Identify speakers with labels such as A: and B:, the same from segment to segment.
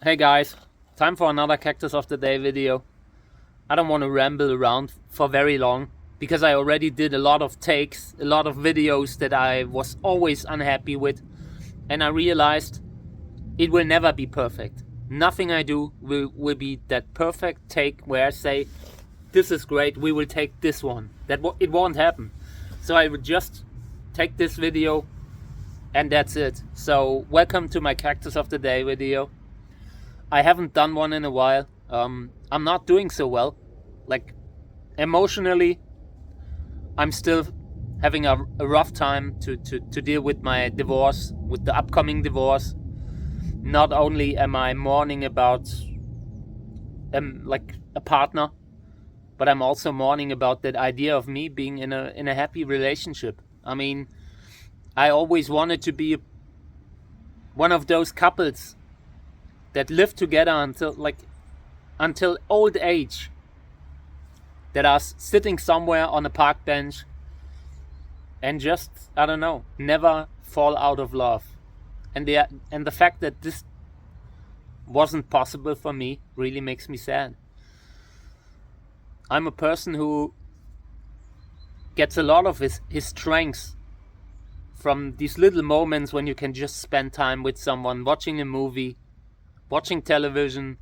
A: Hey guys, time for another Cactus of the Day video. I don't want to ramble around for very long because I already did a lot of takes, a lot of videos that I was always unhappy with, and I realized it will never be perfect. Nothing I do will be that perfect take where I say, this is great, we will take this one. It won't happen. So I would just take this video and that's it. So welcome to my Cactus of the Day video. I haven't done one in a while. I'm not doing so well. Like, emotionally, I'm still having a rough time to deal with my divorce, with the upcoming divorce. Not only am I mourning about like a partner, but I'm also mourning about that idea of me being in a happy relationship. I mean, I always wanted to be one of those couples that live together until old age, that are sitting somewhere on a park bench and just, I don't know, never fall out of love. And the fact that this wasn't possible for me really makes me sad. I'm a person who gets a lot of his strength from these little moments when you can just spend time with someone, watching a movie, watching television.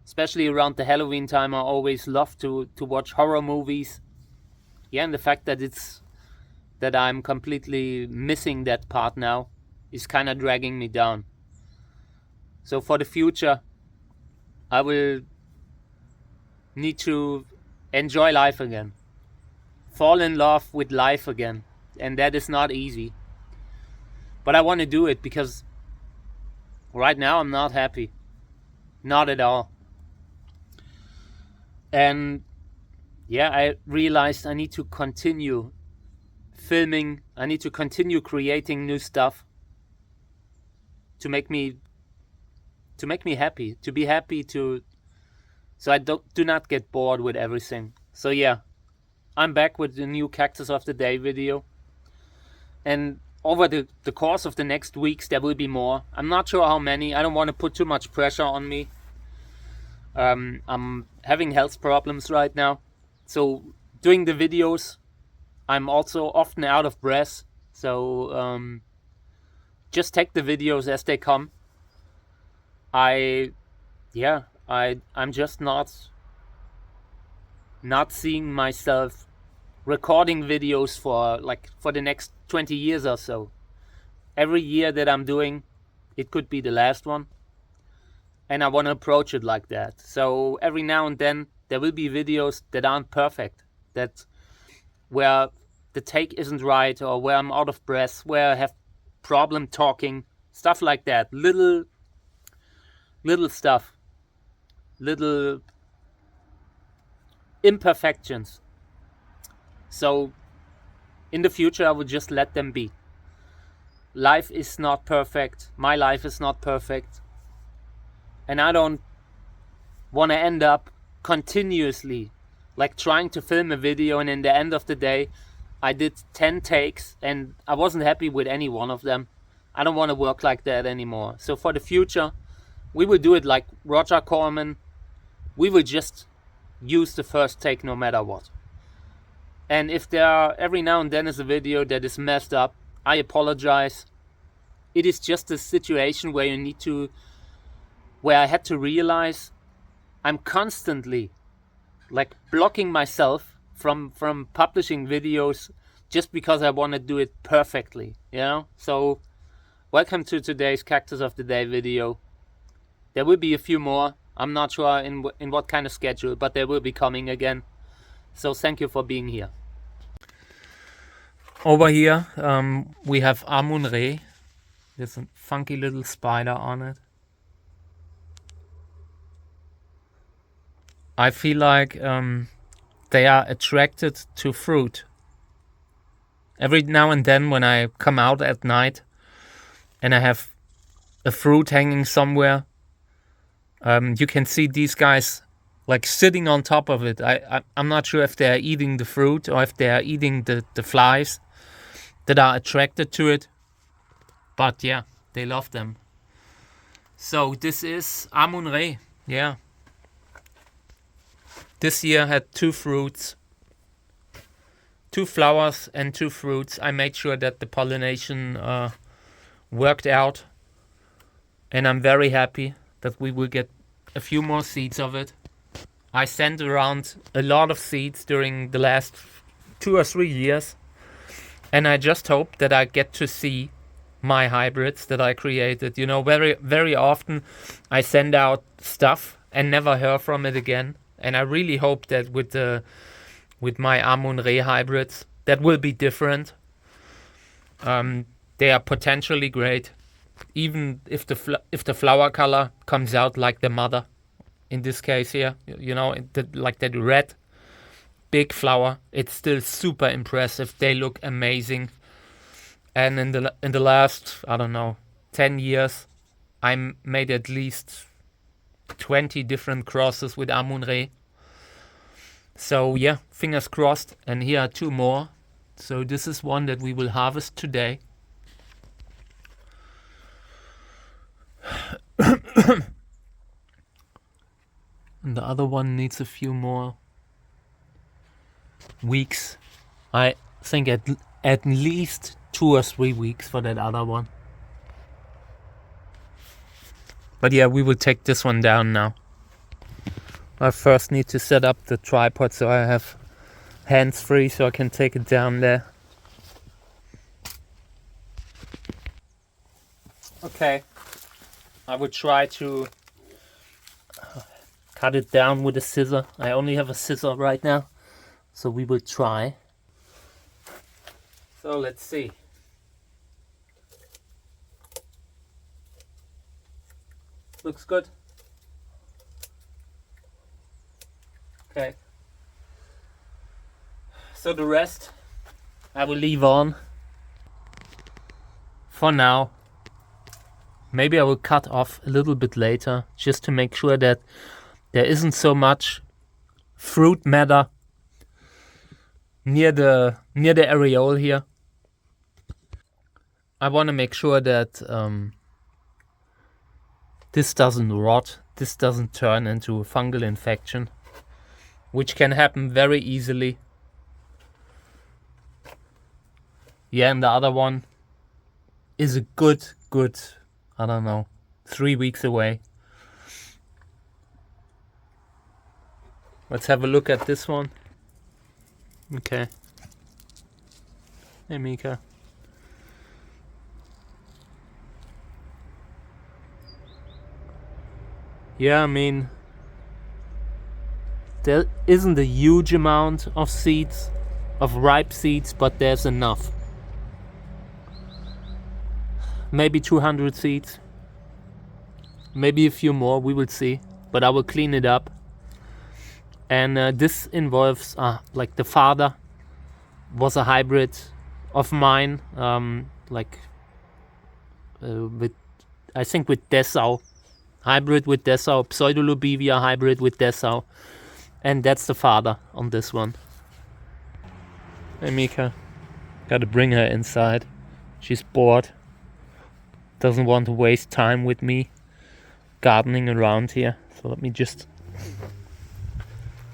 A: Especially around the Halloween time, I always love to watch horror movies. Yeah, and the fact that I'm completely missing that part now is kind of dragging me down. So for the future, I will need to enjoy life again, fall in love with life again, and that is not easy. But I want to do it because right now I'm not happy, not at all. And yeah, I realized I need to continue filming. I need to continue creating new stuff to make me happy, to be happy, so I do not get bored with everything. So yeah, I'm back with the new Cactus of the Day video. And over the course of the next weeks, there will be more. I'm not sure how many. I don't want to put too much pressure on me. I'm having health problems right now. So doing the videos, I'm also often out of breath. So just take the videos as they come. I'm just not seeing myself recording videos for the next 20 years or so. Every year that I'm doing, it could be the last one. And I want to approach it like that. So every now and then there will be videos that aren't perfect, that where the take isn't right, or where I'm out of breath, where I have problem talking, stuff like that. Little stuff, little imperfections. So in the future I will just let them be. Life is not perfect. My life is not perfect. And I don't want to end up continuously like trying to film a video, and in the end of the day I did 10 takes and I wasn't happy with any one of them. I don't want to work like that anymore. So for the future, we will do it like Roger Corman. We will just use the first take no matter what. And if there are every now and then is a video that is messed up, I apologize. It is just a situation where I had to realize I'm constantly like blocking myself from publishing videos just because I want to do it perfectly, you know? So welcome to today's Cactus of the Day video. There will be a few more. I'm not sure in what kind of schedule, but they will be coming again. So thank you for being here. Over here, we have Amun-Re. There's a funky little spider on it. I feel like they are attracted to fruit. Every now and then when I come out at night and I have a fruit hanging somewhere, you can see these guys like sitting on top of it. I'm not sure if they're eating the fruit or if they are eating the flies that are attracted to it. But yeah, they love them. So this is Amun-Re. Yeah. This year had 2 fruits, 2 flowers and 2 fruits. I made sure that the pollination worked out, and I'm very happy that we will get a few more seeds of it. I sent around a lot of seeds during the last 2 or 3 years, and I just hope that I get to see my hybrids that I created. You know, very, very often I send out stuff and never hear from it again. And I really hope that with my Amun-Re hybrids, that will be different. They are potentially great, even if the flower color comes out like the mother. In this case here, you know, like that red big flower, it's still super impressive. They look amazing. And in the last, I don't know, 10 years, I made at least 20 different crosses with Amun-Re. So yeah, fingers crossed. And here are 2 more. So this is one that we will harvest today. And the other one needs a few more weeks. I think at least 2 or 3 weeks for that other one. But yeah, we will take this one down now. I first need to set up the tripod so I have hands free so I can take it down there. Okay, I will try to cut it down with a scissor. I only have a scissor right now, so we will try. So let's see. Looks good. Okay. So the rest I will leave on for now. Maybe I will cut off a little bit later just to make sure that there isn't so much fruit matter near the areole here. I want to make sure that this doesn't rot, this doesn't turn into a fungal infection, which can happen very easily. Yeah, and the other one is a good, I don't know, 3 weeks away. Let's have a look at this one. Okay. Hey, Mika. Yeah, I mean, there isn't a huge amount of seeds, of ripe seeds, but there's enough. Maybe 200 seeds. Maybe a few more, we will see. But I will clean it up. And this involves, like the father was a hybrid of mine, with, I think with Dessau. Hybrid with Dessau, Pseudolobivia hybrid with Dessau. And that's the father on this one. Hey Mika, gotta bring her inside. She's bored. Doesn't want to waste time with me gardening around here. So let me just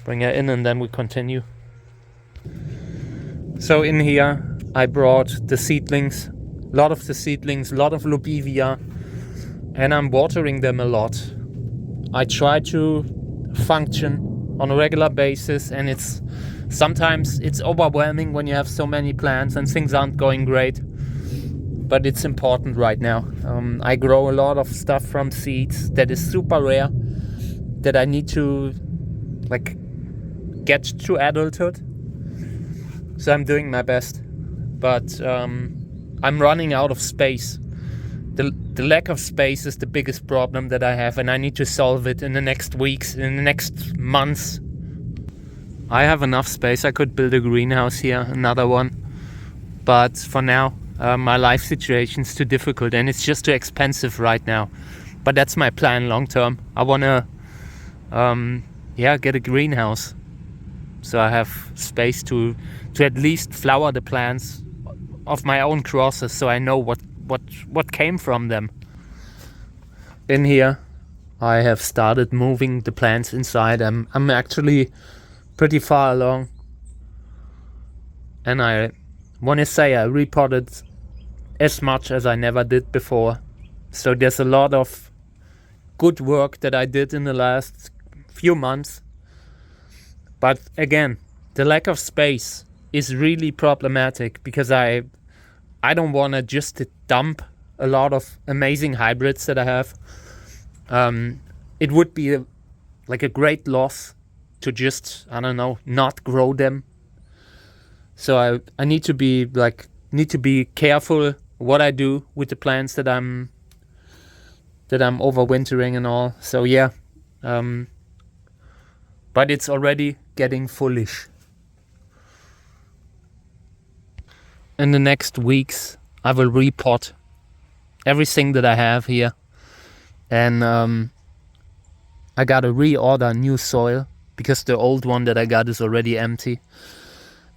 A: bring her in and then we continue. So in here I brought the seedlings, a lot of Lobivia, and I'm watering them a lot. I try to function on a regular basis, and sometimes it's overwhelming when you have so many plants and things aren't going great. But it's important right now. I grow a lot of stuff from seeds that is super rare, that I need to get to adulthood. So I'm doing my best, but I'm running out of space. The lack of space is the biggest problem that I have, and I need to solve it in the next weeks, in the next months. I have enough space. I could build a greenhouse here, another one, but for now my life situation is too difficult and it's just too expensive right now. But that's my plan long term. I want to get a greenhouse so I have space to at least flower the plants of my own crosses, so I know what came from them. in here. I have started moving the plants inside. I'm actually pretty far along, and I want to say I repotted as much as I never did before. So there's a lot of good work that I did in the last few months. But again, the lack of space is really problematic, because I don't want to just dump a lot of amazing hybrids that I have. It would be like a great loss to just, I don't know, not grow them. So I need to be careful what I do with the plants that I'm overwintering and all. So yeah, but it's already getting foolish. In the next weeks, I will repot everything that I have here, and I gotta reorder new soil because the old one that I got is already empty.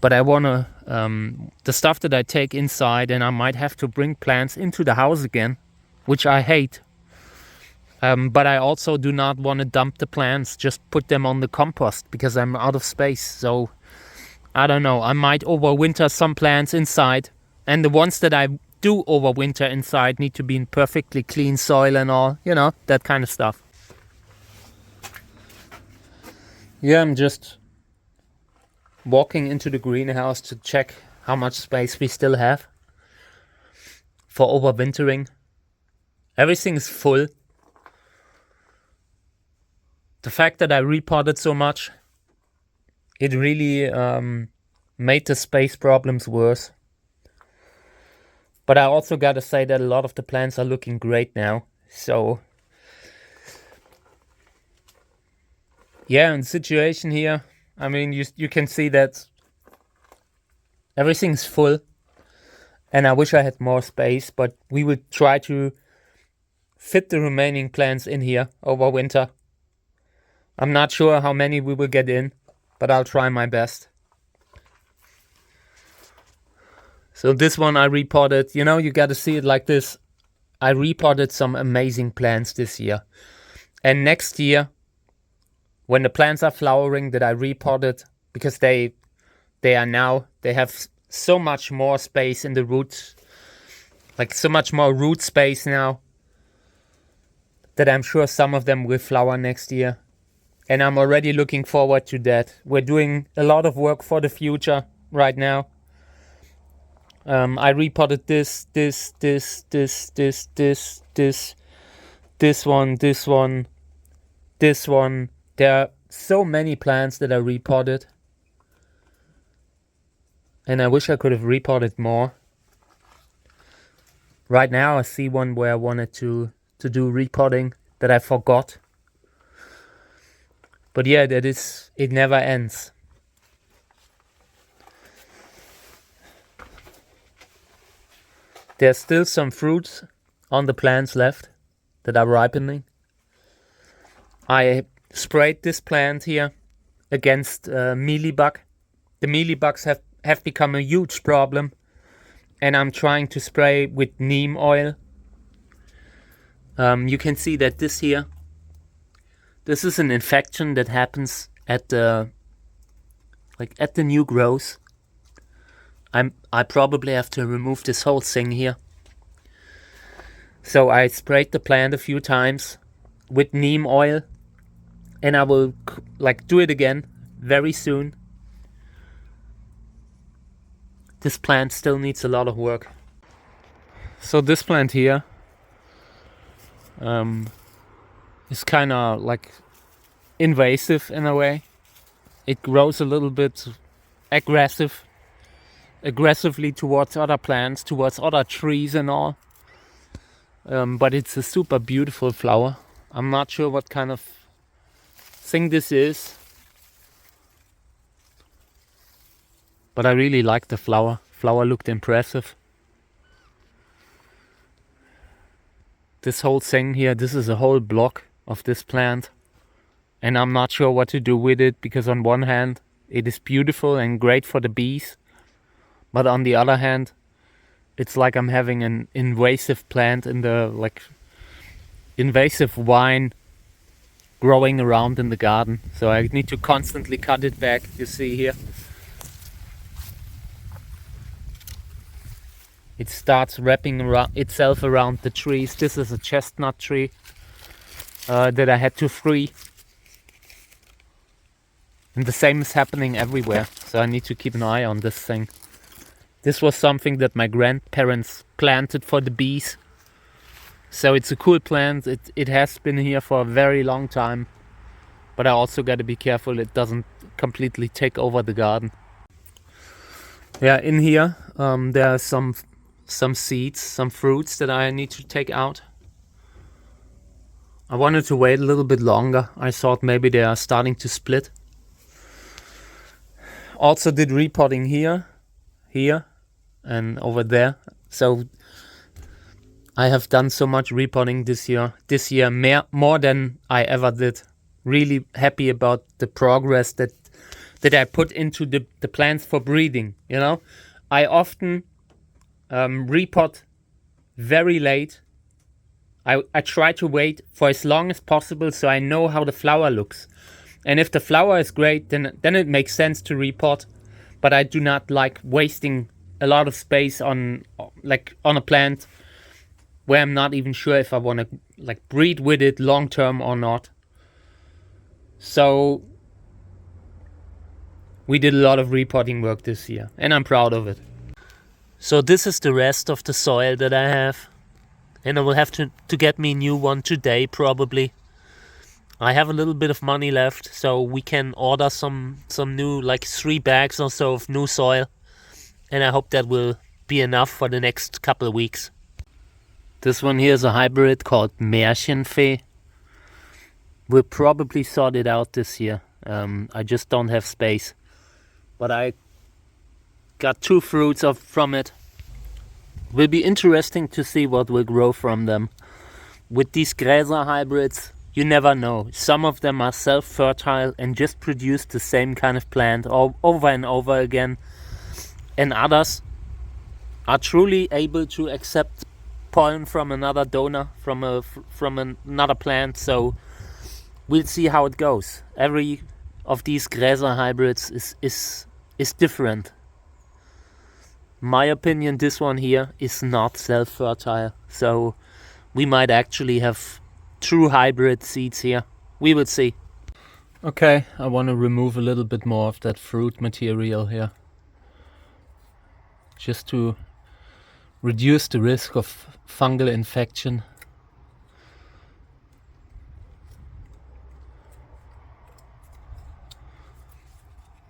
A: But I wanna the stuff that I take inside, and I might have to bring plants into the house again, which I hate. But I also do not want to dump the plants, just put them on the compost, because I'm out of space. So I don't know, I might overwinter some plants inside, and the ones that I do overwinter inside need to be in perfectly clean soil and all, you know, that kind of stuff. Yeah, I'm just walking into the greenhouse to check how much space we still have for overwintering. Everything is full. The fact that I repotted so much, it really made the space problems worse. But I also gotta say that a lot of the plants are looking great now. So yeah, in the situation here, I mean, you can see that everything's full, and I wish I had more space, but we would try to fit the remaining plants in here over winter. I'm not sure how many we will get in, but I'll try my best. So this one I repotted, you know, you gotta see it like this. I repotted some amazing plants this year. And next year, when the plants are flowering that I repotted, because they have so much more space in the roots, like so much more root space now, that I'm sure some of them will flower next year. And I'm already looking forward to that. We're doing a lot of work for the future right now. I repotted this one. There are so many plants that I repotted, and I wish I could have repotted more. Right now I see one where I wanted to do repotting that I forgot. But yeah, it never ends. There's still some fruits on the plants left that are ripening. I sprayed this plant here against mealybug. The mealybugs have become a huge problem, and I'm trying to spray with neem oil. You can see that this is an infection that happens at the new growth. I probably have to remove this whole thing here. So I sprayed the plant a few times with neem oil, and I will do it again very soon. This plant still needs a lot of work. So this plant here is kind of like invasive in a way. It grows a little bit aggressively towards other plants, towards other trees and all. But it's a super beautiful flower. I'm not sure what kind of thing this is, but I really like the flower. Flower looked impressive. This whole thing here, this is a whole block of this plant, and I'm not sure what to do with it, because on one hand it is beautiful and great for the bees, but on the other hand it's like I'm having an invasive plant in the invasive vine growing around in the garden, so I need to constantly cut it back. You see here, it starts wrapping itself around the trees. This is a chestnut tree that I had to free, and the same is happening everywhere, so I need to keep an eye on this thing. This was something that my grandparents planted for the bees, so it's a cool plant. It has been here for a very long time, but I also got to be careful it doesn't completely take over the garden. Yeah, in here there are some seeds, some fruits that I need to take out. I wanted to wait a little bit longer. I thought maybe they are starting to split. Also did repotting here, and over there. So I have done so much repotting this year. More than I ever did. Really happy about the progress that I put into the plants for breeding. You know, I often repot very late. I try to wait for as long as possible so I know how the flower looks. And if the flower is great, then it makes sense to repot. But I do not like wasting a lot of space on a plant where I'm not even sure if I want to breed with it long term or not. So we did a lot of repotting work this year, and I'm proud of it. So this is the rest of the soil that I have, and I will have to get me a new one today probably. I have a little bit of money left, so we can order some new, 3 bags or so of new soil, and I hope that will be enough for the next couple of weeks. This one here is a hybrid called Märchenfee. We'll probably sort it out this year. I just don't have space, but I got 2 fruits from it. Will be interesting to see what will grow from them. With these Gräser hybrids, you never know. Some of them are self-fertile and just produce the same kind of plant over and over again. And others are truly able to accept pollen from another donor, from another plant. So we'll see how it goes. Every of these Gräser hybrids is different. My opinion, this one here is not self-fertile. So we might actually have true hybrid seeds here. We will see. Okay, I want to remove a little bit more of that fruit material here, just to reduce the risk of fungal infection.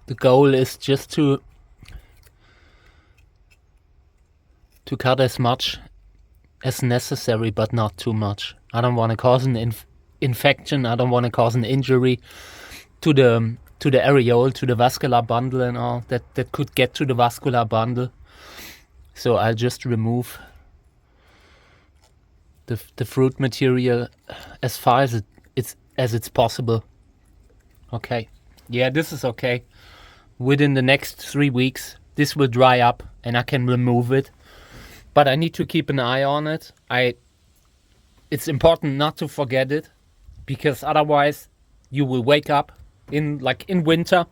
A: The goal is just to cut as much as necessary, but not too much. I don't want to cause an infection. I don't want to cause an injury to the areole, to the vascular bundle and all that could get to the vascular bundle. So I'll just remove the fruit material as far as it's possible. Okay, yeah, this is okay. Within the next 3 weeks, this will dry up and I can remove it. But I need to keep an eye on it. It's important not to forget it, because otherwise you will wake up in winter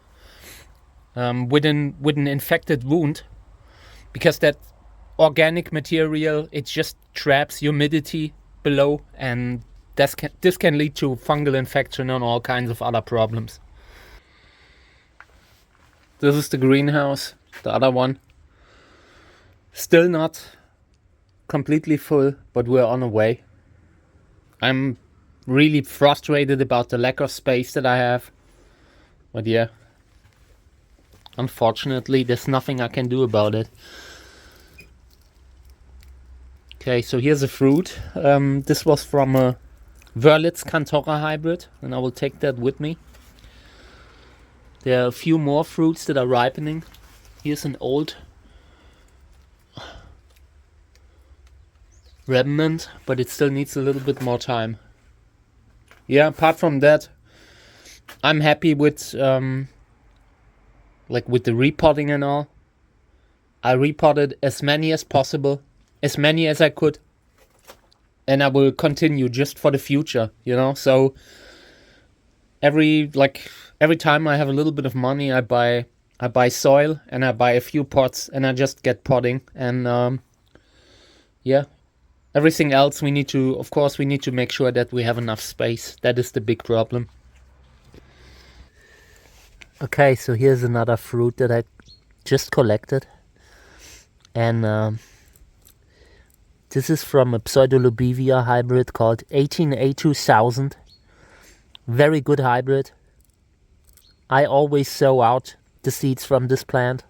A: with an infected wound, because that organic material, it just traps humidity below, and this can lead to fungal infection and all kinds of other problems. This is the greenhouse, the other one. Still not completely full, but we're on our way. I'm really frustrated about the lack of space that I have. But yeah, unfortunately, there's nothing I can do about it. Okay, so here's a fruit. This was from a Wörlitz Cantora hybrid, and I will take that with me. There are a few more fruits that are ripening. Here's an old remnant, but it still needs a little bit more time. Yeah, apart from that, I'm happy with the repotting and all. I repotted as many as possible, as many as I could. and I will continue just for the future, you know. So every time I have a little bit of money, I buy soil and I buy a few pots and I just get potting. And yeah, everything else we need to make sure that we have enough space. That is the big problem. Okay, so here's another fruit that I just collected, and this is from a Pseudolobivia hybrid called 18A2000. Very good hybrid. I always sow out the seeds from this plant,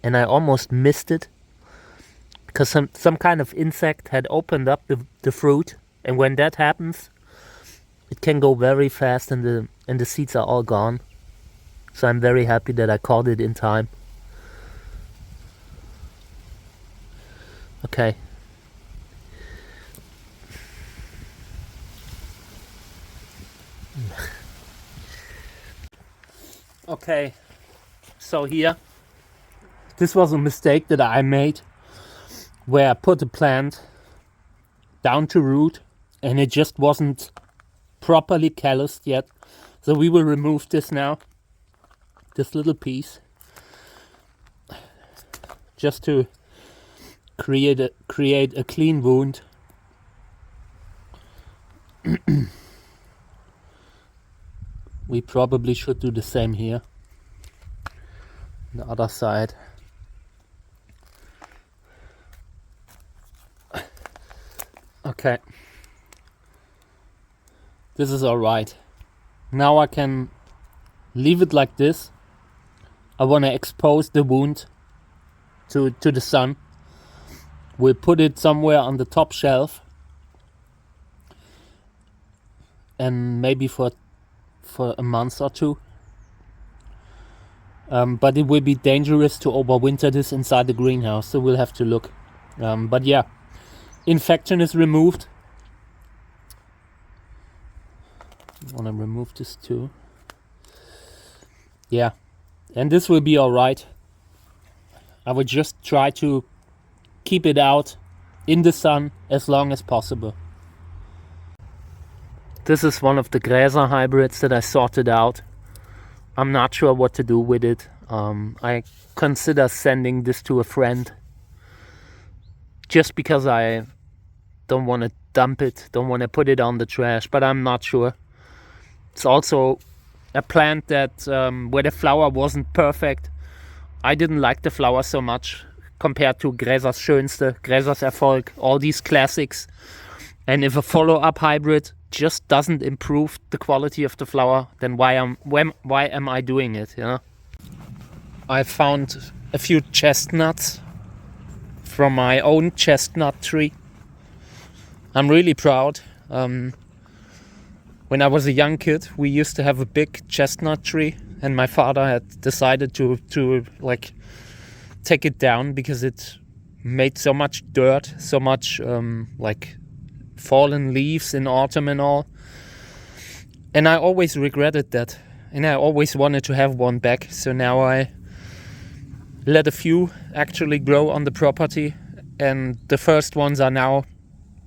A: and I almost missed it because some kind of insect had opened up the fruit, and when that happens, it can go very fast, and the seeds are all gone. So I'm very happy that I caught it in time. Okay. Okay, so here, this was a mistake that I made where I put a plant down to root and it just wasn't properly calloused yet. So we will remove this now, this little piece, just to create a clean wound. We probably should do the same here, the other side. Okay, this is all right. Now I can leave it like this. I want to expose the wound to the sun. We'll put it somewhere on the top shelf, and maybe for a month or two. But it will be dangerous to overwinter this inside the greenhouse, so we'll have to look. But yeah, infection is removed. I want to remove this too. Yeah, and this will be alright. I would just try to keep it out in the sun as long as possible. This is one of the Gräser hybrids that I sorted out. I'm not sure what to do with it. I consider sending this to a friend, just because I don't want to dump it, don't want to put it on the trash, but I'm not sure. It's also a plant that where the flower wasn't perfect. I didn't like the flower so much compared to Gräsers Schönste, Gräsers Erfolg, all these classics. And if a follow-up hybrid just doesn't improve the quality of the flower, then why am I doing it, you know? I found a few chestnuts from my own chestnut tree. I'm really proud. When I was a young kid, we used to have a big chestnut tree, and my father had decided to like take it down because it made so much dirt, so much like fallen leaves in autumn and all. And I always regretted that, and I always wanted to have one back. So now I let a few actually grow on the property, and the first ones are now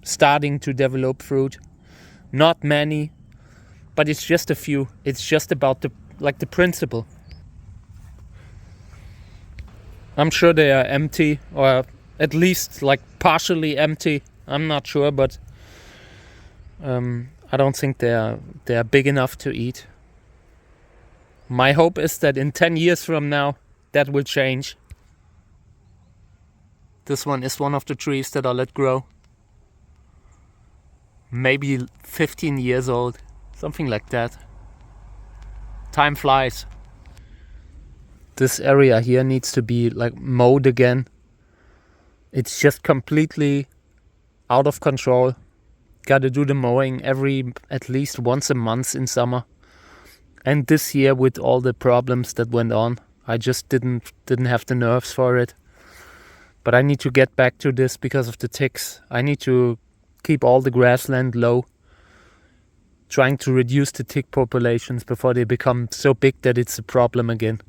A: starting to develop fruit. Not many, but it's just a few. It's just about the principle. I'm sure they are empty, or at least like partially empty. I'm not sure, but I don't think they are big enough to eat. My hope is that in 10 years from now, that will change. This one is one of the trees that I let grow. Maybe 15 years old, something like that. Time flies. This area here needs to be like mowed again. It's just completely out of control. Gotta do the mowing at least once a month in summer. And this year, with all the problems that went on, I just didn't have the nerves for it. But I need to get back to this because of the ticks. I need to keep all the grassland low, trying to reduce the tick populations before they become so big that it's a problem again.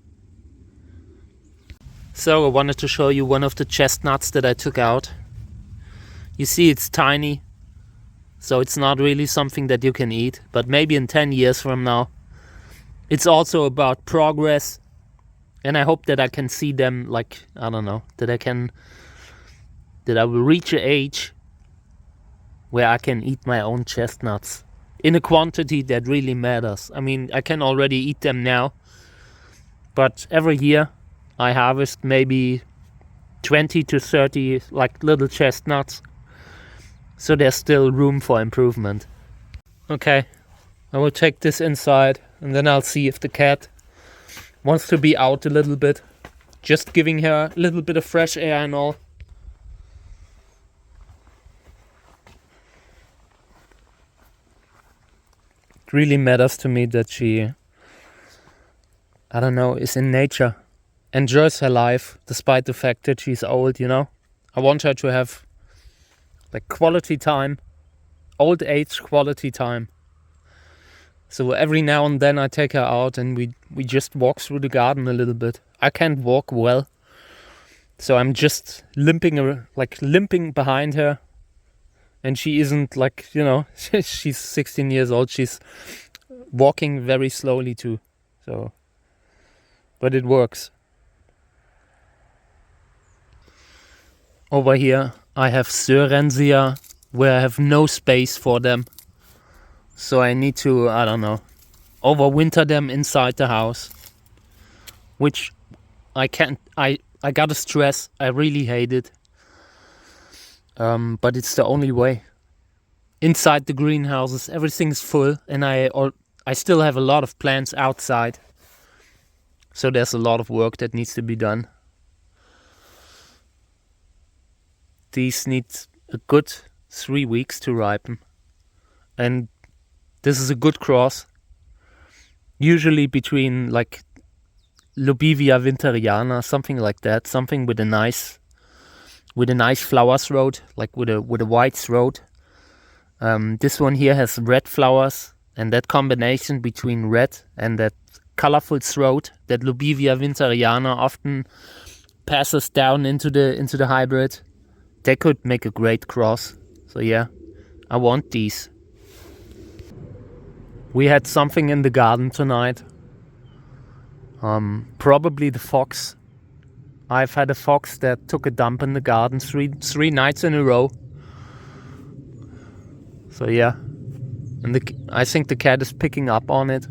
A: So I wanted to show you one of the chestnuts that I took out. You see, it's tiny, so it's not really something that you can eat. But maybe in 10 years from now, it's also about progress. And I hope that I can see them, like, I don't know, that I will reach an age where I can eat my own chestnuts in a quantity that really matters. I mean, I can already eat them now, but every year I harvest maybe 20 to 30 like little chestnuts, so there's still room for improvement. Okay, I will take this inside and then I'll see if the cat wants to be out a little bit, just giving her a little bit of fresh air and all. It really matters to me that she, I don't know, is in nature, enjoys her life despite the fact that she's old, you know. I want her to have like quality time, old age quality time. So every now and then I take her out and we just walk through the garden a little bit. I can't walk well, so I'm just limping behind her. And she isn't like, you know, she's 16 years old. She's walking very slowly too. So, but it works. Over here I have Sörensia, where I have no space for them. So I need to, I don't know, overwinter them inside the house. Which I can't, I gotta stress, I really hate it. But it's the only way. Inside the greenhouses, everything's full, and I still have a lot of plants outside. So there's a lot of work that needs to be done. These need a good 3 weeks to ripen. And this is a good cross. Usually between like Lobivia winteriana, something like that. Something with a nice flower throat, like with a white throat. This one here has red flowers, and that combination between red and that colorful throat that Lobivia winteriana often passes down into the hybrid, they could make a great cross. So yeah, I want these. We had something in the garden tonight. Probably the fox. I've had a fox that took a dump in the garden three nights in a row. So yeah, and I think the cat is picking up on it.